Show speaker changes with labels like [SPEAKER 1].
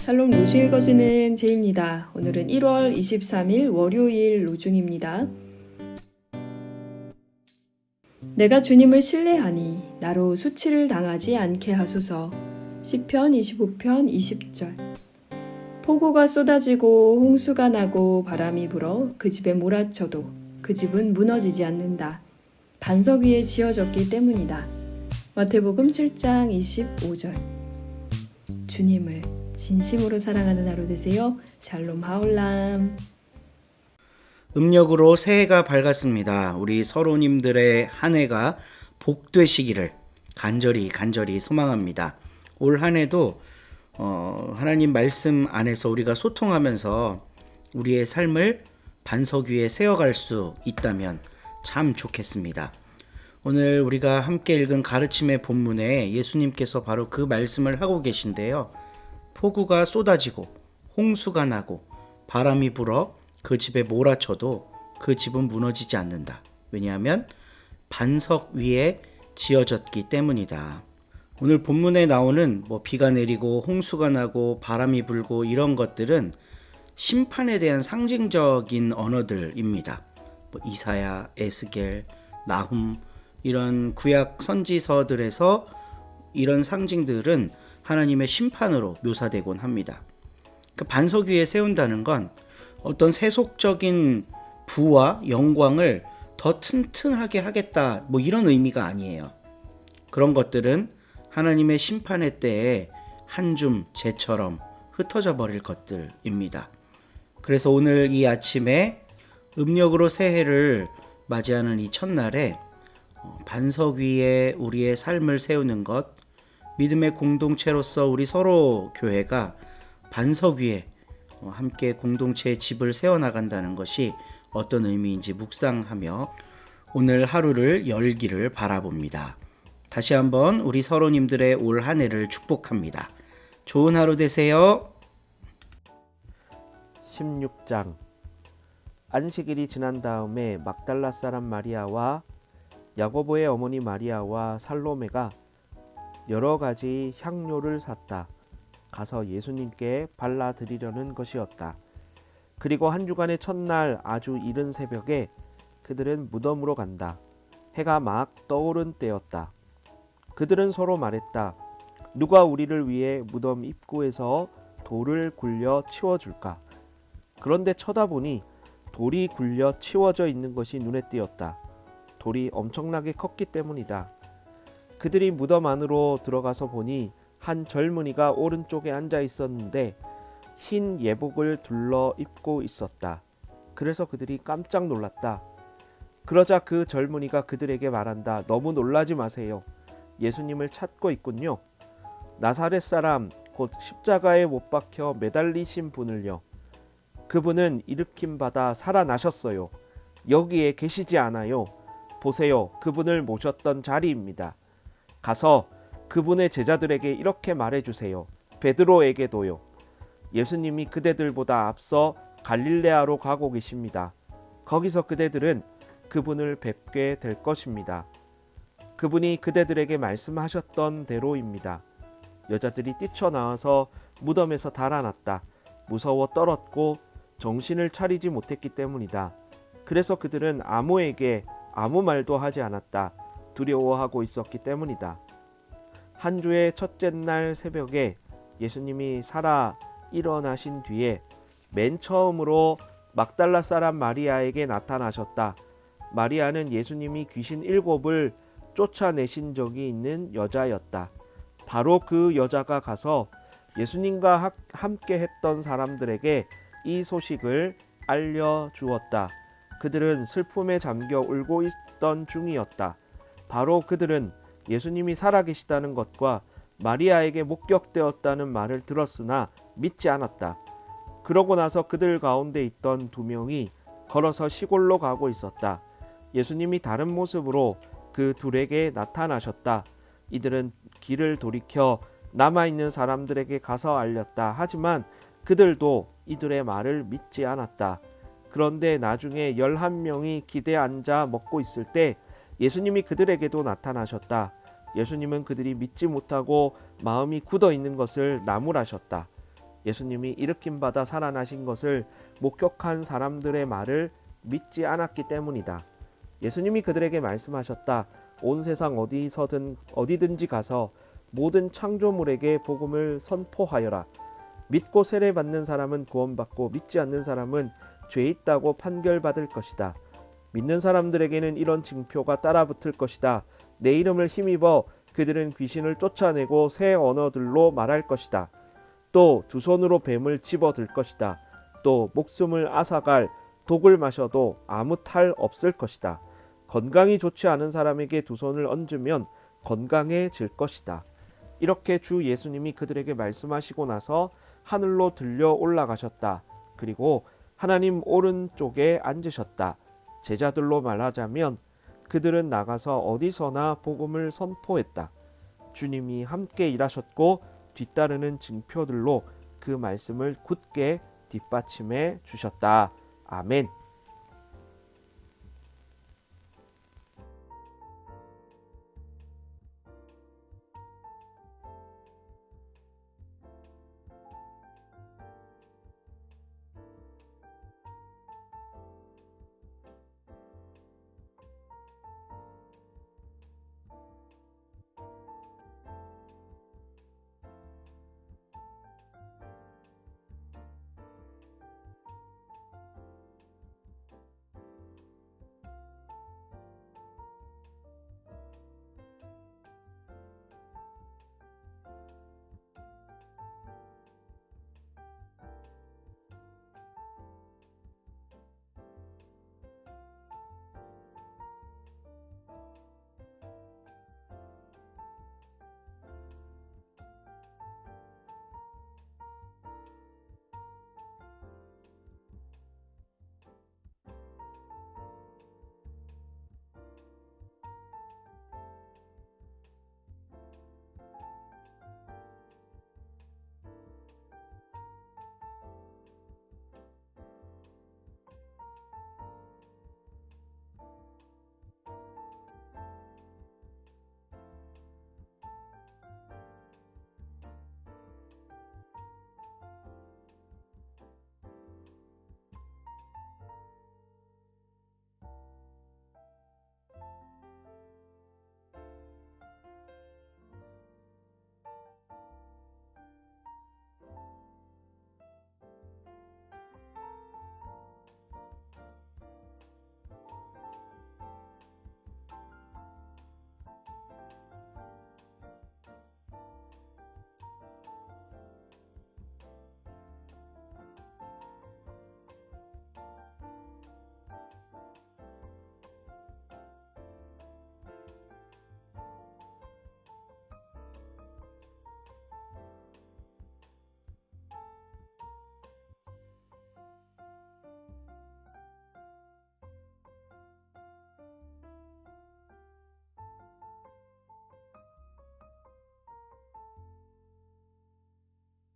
[SPEAKER 1] 샬롬 로중 읽어주는 제입니다. 오늘은 1월 23일 월요일 로중입니다. 내가 주님을 신뢰하니 나로 수치를 당하지 않게 하소서. 시편 25편 20절. 폭우가 쏟아지고 홍수가 나고 바람이 불어 그 집에 몰아쳐도 그 집은 무너지지 않는다. 반석 위에 지어졌기 때문이다. 마태복음 7장 25절. 주님을 진심으로 사랑하는 하루 되세요. 샬롬 하올람.
[SPEAKER 2] 음력으로 새해가 밝았습니다. 우리 서로님들의 한 해가 복되시기를 간절히 소망합니다. 올 한 해도 하나님 말씀 안에서 우리가 소통하면서 우리의 삶을 반석 위에 세워갈 수 있다면 참 좋겠습니다. 오늘 우리가 함께 읽은 가르침의 본문에 예수님께서 바로 그 말씀을 하고 계신데요. 폭우가 쏟아지고 홍수가 나고 바람이 불어 그 집에 몰아쳐도 그 집은 무너지지 않는다. 왜냐하면 반석 위에 지어졌기 때문이다. 오늘 본문에 나오는 비가 내리고 홍수가 나고 바람이 불고 이런 것들은 심판에 대한 상징적인 언어들입니다. 이사야, 에스겔, 나훔 이런 구약 선지서들에서 이런 상징들은 하나님의 심판으로 묘사되곤 합니다. 그 반석 위에 세운다는 건 어떤 세속적인 부와 영광을 더 튼튼하게 하겠다 이런 의미가 아니에요. 그런 것들은 하나님의 심판의 때에 한 줌 재처럼 흩어져 버릴 것들입니다. 그래서 오늘 이 아침에 음력으로 새해를 맞이하는 이 첫날에 반석 위에 우리의 삶을 세우는 것, 믿음의 공동체로서 우리 서로 교회가 반석 위에 함께 공동체의 집을 세워나간다는 것이 어떤 의미인지 묵상하며 오늘 하루를 열기를 바라봅니다. 다시 한번 우리 서로님들의 올 한 해를 축복합니다. 좋은 하루 되세요.
[SPEAKER 3] 16장. 안식일이 지난 다음에 막달라 사람 마리아와 야고보의 어머니 마리아와 살로메가 여러 가지 향료를 샀다. 가서 예수님께 발라드리려는 것이었다. 그리고 한 주간의 첫날 아주 이른 새벽에 그들은 무덤으로 간다. 해가 막 떠오른 때였다. 그들은 서로 말했다. 누가 우리를 위해 무덤 입구에서 돌을 굴려 치워줄까? 그런데 쳐다보니 돌이 굴려 치워져 있는 것이 눈에 띄었다. 돌이 엄청나게 컸기 때문이다. 그들이 무덤 안으로 들어가서 보니 한 젊은이가 오른쪽에 앉아 있었는데 흰 예복을 둘러 입고 있었다. 그래서 그들이 깜짝 놀랐다. 그러자 그 젊은이가 그들에게 말한다. 너무 놀라지 마세요. 예수님을 찾고 있군요. 나사렛 사람 곧 십자가에 못 박혀 매달리신 분을요. 그분은 일으킴 받아 살아나셨어요. 여기에 계시지 않아요. 보세요. 그분을 모셨던 자리입니다. 가서 그분의 제자들에게 이렇게 말해주세요. 베드로에게도요. 예수님이 그대들보다 앞서 갈릴레아로 가고 계십니다. 거기서 그대들은 그분을 뵙게 될 것입니다. 그분이 그대들에게 말씀하셨던 대로입니다. 여자들이 뛰쳐나와서 무덤에서 달아났다. 무서워 떨었고 정신을 차리지 못했기 때문이다. 그래서 그들은 아무에게 아무 말도 하지 않았다. 두려워하고 있었기 때문이다. 한 주의 첫째 날 새벽에 예수님이 살아 일어나신 뒤에 맨 처음으로 막달라 사람 마리아에게 나타나셨다. 마리아는 예수님이 귀신 7을 쫓아내신 적이 있는 여자였다. 바로 그 여자가 가서 예수님과 함께 했던 사람들에게 이 소식을 알려주었다. 그들은 슬픔에 잠겨 울고 있던 중이었다. 바로 그들은 예수님이 살아계시다는 것과 마리아에게 목격되었다는 말을 들었으나 믿지 않았다. 그러고 나서 그들 가운데 있던 2명이 걸어서 시골로 가고 있었다. 예수님이 다른 모습으로 그 둘에게 나타나셨다. 이들은 길을 돌이켜 남아있는 사람들에게 가서 알렸다. 하지만 그들도 이들의 말을 믿지 않았다. 그런데 나중에 11명이 기대에 앉아 먹고 있을 때 예수님이 그들에게도 나타나셨다. 예수님은 그들이 믿지 못하고 마음이 굳어 있는 것을 나무라셨다. 예수님이 일으킴 받아 살아나신 것을 목격한 사람들의 말을 믿지 않았기 때문이다. 예수님이 그들에게 말씀하셨다. 온 세상 어디든지 가서 모든 창조물에게 복음을 선포하여라. 믿고 세례받는 사람은 구원받고 믿지 않는 사람은 죄 있다고 판결받을 것이다. 믿는 사람들에게는 이런 징표가 따라붙을 것이다. 내 이름을 힘입어 그들은 귀신을 쫓아내고 새 언어들로 말할 것이다. 또 두 손으로 뱀을 집어들 것이다. 또 목숨을 앗아갈 독을 마셔도 아무 탈 없을 것이다. 건강이 좋지 않은 사람에게 두 손을 얹으면 건강해질 것이다. 이렇게 주 예수님이 그들에게 말씀하시고 나서 하늘로 들려 올라가셨다. 그리고 하나님 오른쪽에 앉으셨다. 제자들로 말하자면 그들은 나가서 어디서나 복음을 선포했다. 주님이 함께 일하셨고 뒤따르는 징표들로 그 말씀을 굳게 뒷받침해 주셨다. 아멘.